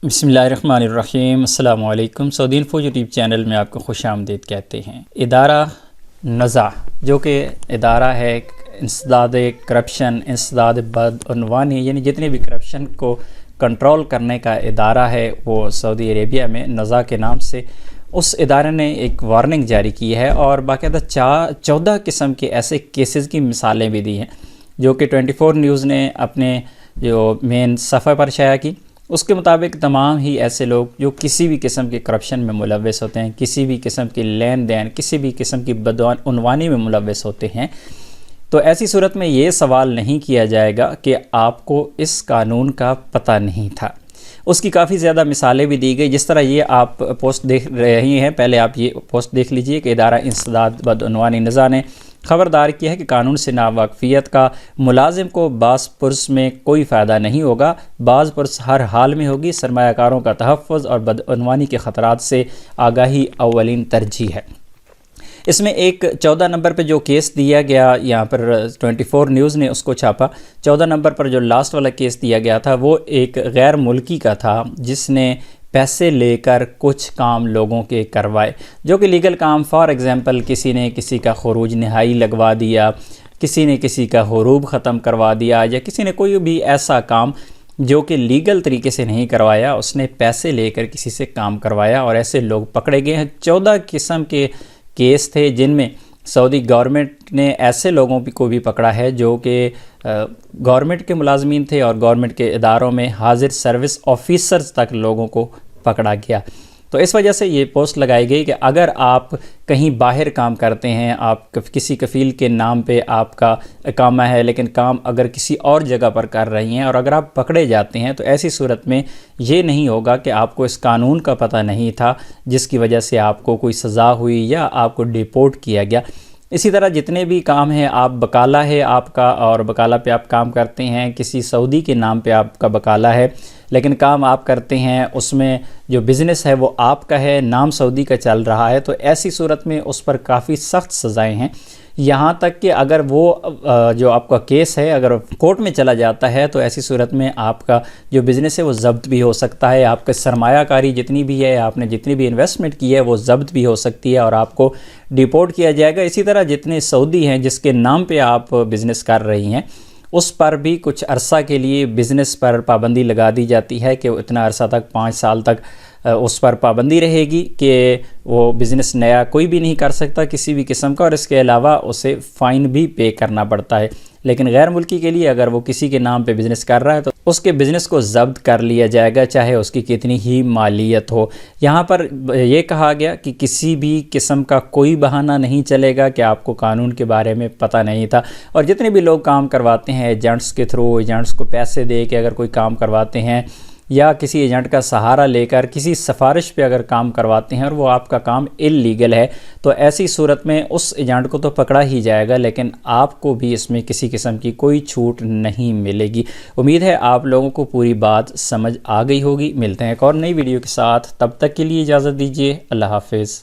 بسم اللہ الرحمن الرحیم۔ السلام علیکم۔ سعودی انفو یوٹیوب چینل میں آپ کو خوش آمدید کہتے ہیں۔ ادارہ نزا جو کہ ادارہ ہے انسداد کرپشن، انسداد بدعنوانی، یعنی جتنے بھی کرپشن کو کنٹرول کرنے کا ادارہ ہے وہ سعودی عربیہ میں نزا کے نام سے، اس ادارے نے ایک وارننگ جاری کی ہے اور باقاعدہ 14 قسم کے ایسے کیسز کی مثالیں بھی دی ہیں جو کہ 24 نیوز نے اپنے جو مین صفحہ پر شائع کی۔ اس کے مطابق تمام ہی ایسے لوگ جو کسی بھی قسم کے کرپشن میں ملوث ہوتے ہیں، کسی بھی قسم کی لین دین، کسی بھی قسم کی بدعنوانی میں ملوث ہوتے ہیں، تو ایسی صورت میں یہ سوال نہیں کیا جائے گا کہ آپ کو اس قانون کا پتہ نہیں تھا۔ اس کی کافی زیادہ مثالیں بھی دی گئی، جس طرح یہ آپ پوسٹ دیکھ رہی ہیں، پہلے آپ یہ پوسٹ دیکھ لیجئے کہ ادارہ انسداد بدعنوانی نزا نے خبردار کیا ہے کہ قانون سے ناواقفیت کا ملازم کو باز پرس میں کوئی فائدہ نہیں ہوگا، باز پرس ہر حال میں ہوگی، سرمایہ کاروں کا تحفظ اور بدعنوانی کے خطرات سے آگاہی اولین ترجیح ہے۔ اس میں ایک 14 نمبر پہ جو کیس دیا گیا، یہاں پر 24 نیوز نے اس کو چھاپا، 14 نمبر پر جو لاسٹ والا کیس دیا گیا تھا وہ ایک غیر ملکی کا تھا جس نے پیسے لے کر کچھ کام لوگوں کے کروائے، جو کہ لیگل کام، فار ایگزامپل کسی نے کسی کا خروج نہائی لگوا دیا، کسی نے کسی کا حروب ختم کروا دیا، یا کسی نے کوئی بھی ایسا کام جو کہ لیگل طریقے سے نہیں کروایا، اس نے پیسے لے کر کسی سے کام کروایا اور ایسے لوگ پکڑے گئے ہیں۔ 14 قسم کے کیس تھے جن میں سعودی گورنمنٹ نے ایسے لوگوں کو بھی پکڑا ہے جو کہ گورنمنٹ کے ملازمین تھے اور گورنمنٹ کے اداروں میں حاضر سروس آفیسرز تک لوگوں کو پکڑا گیا۔ تو اس وجہ سے یہ پوسٹ لگائی گئی کہ اگر آپ کہیں باہر کام کرتے ہیں، آپ کسی کفیل کے نام پہ آپ کا اقامہ ہے لیکن کام اگر کسی اور جگہ پر کر رہی ہیں اور اگر آپ پکڑے جاتے ہیں تو ایسی صورت میں یہ نہیں ہوگا کہ آپ کو اس قانون کا پتہ نہیں تھا جس کی وجہ سے آپ کو کوئی سزا ہوئی یا آپ کو ڈیپورٹ کیا گیا۔ اسی طرح جتنے بھی کام ہیں، آپ بکالہ ہے آپ کا اور بکالہ پہ آپ کام کرتے ہیں، کسی سعودی کے نام پہ آپ کا بکالہ ہے لیکن کام آپ کرتے ہیں، اس میں جو بزنس ہے وہ آپ کا ہے، نام سعودی کا چل رہا ہے، تو ایسی صورت میں اس پر کافی سخت سزائیں ہیں۔ یہاں تک کہ اگر وہ جو آپ کا کیس ہے اگر کورٹ میں چلا جاتا ہے تو ایسی صورت میں آپ کا جو بزنس ہے وہ ضبط بھی ہو سکتا ہے، آپ کا سرمایہ کاری جتنی بھی ہے، آپ نے جتنی بھی انویسٹمنٹ کی ہے وہ ضبط بھی ہو سکتی ہے اور آپ کو ڈیپورٹ کیا جائے گا۔ اسی طرح جتنے سعودی ہیں جس کے نام پہ آپ بزنس کر رہی ہیں اس پر بھی کچھ عرصہ کے لیے بزنس پر پابندی لگا دی جاتی ہے کہ اتنا عرصہ تک 5 سال تک اس پر پابندی رہے گی کہ وہ بزنس نیا کوئی بھی نہیں کر سکتا کسی بھی قسم کا، اور اس کے علاوہ اسے فائن بھی پے کرنا پڑتا ہے۔ لیکن غیر ملکی کے لیے اگر وہ کسی کے نام پہ بزنس کر رہا ہے تو اس کے بزنس کو ضبط کر لیا جائے گا چاہے اس کی کتنی ہی مالیت ہو۔ یہاں پر یہ کہا گیا کہ کسی بھی قسم کا کوئی بہانہ نہیں چلے گا کہ آپ کو قانون کے بارے میں پتہ نہیں تھا، اور جتنے بھی لوگ کام کرواتے ہیں ایجنٹس کے تھرو، ایجنٹس کو پیسے دے کے اگر کوئی کام کرواتے ہیں یا کسی ایجنٹ کا سہارا لے کر کسی سفارش پہ اگر کام کرواتے ہیں اور وہ آپ کا کام اللیگل ہے تو ایسی صورت میں اس ایجنٹ کو تو پکڑا ہی جائے گا لیکن آپ کو بھی اس میں کسی قسم کی کوئی چھوٹ نہیں ملے گی۔ امید ہے آپ لوگوں کو پوری بات سمجھ آ گئی ہوگی۔ ملتے ہیں ایک اور نئی ویڈیو کے ساتھ، تب تک کے لیے اجازت دیجیے، اللہ حافظ۔